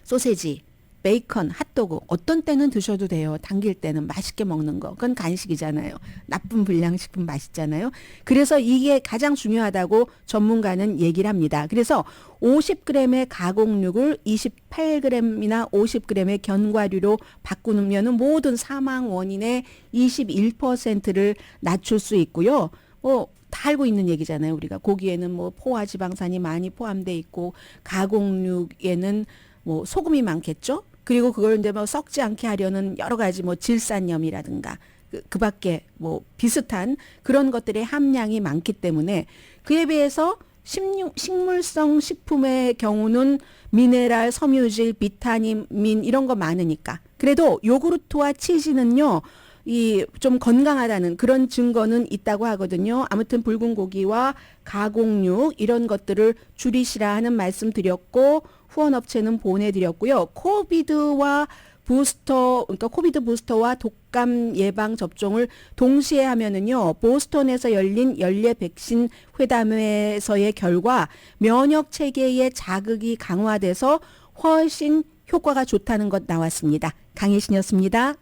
소세지, 베이컨, 핫도그 어떤 때는 드셔도 돼요. 당길 때는 맛있게 먹는 거. 그건 간식이잖아요. 나쁜 불량식품 맛있잖아요. 그래서 이게 가장 중요하다고 전문가는 얘기를 합니다. 그래서 50g의 가공육을 28g이나 50g의 견과류로 바꾸면 모든 사망 원인의 21%를 낮출 수 있고요. 다 알고 있는 얘기잖아요. 우리가 고기에는 뭐 포화 지방산이 많이 포함돼 있고 가공육에는 뭐 소금이 많겠죠. 그리고 그걸 이제 뭐 썩지 않게 하려는 여러 가지 뭐 질산염이라든가 그 밖에 뭐 비슷한 그런 것들의 함량이 많기 때문에 그에 비해서 식물성 식품의 경우는 미네랄, 섬유질, 비타민 이런 거 많으니까. 그래도 요구르트와 치즈는요. 이 좀 건강하다는 그런 증거는 있다고 하거든요. 아무튼 붉은 고기와 가공육 이런 것들을 줄이시라 하는 말씀 드렸고 후원업체는 보내드렸고요. 코비드와 부스터, 그러니까 코비드 부스터와 독감 예방 접종을 동시에 하면은요, 보스턴에서 열린 연례 백신 회담에서의 결과 면역 체계의 자극이 강화돼서 훨씬 효과가 좋다는 것 나왔습니다. 강혜신이었습니다.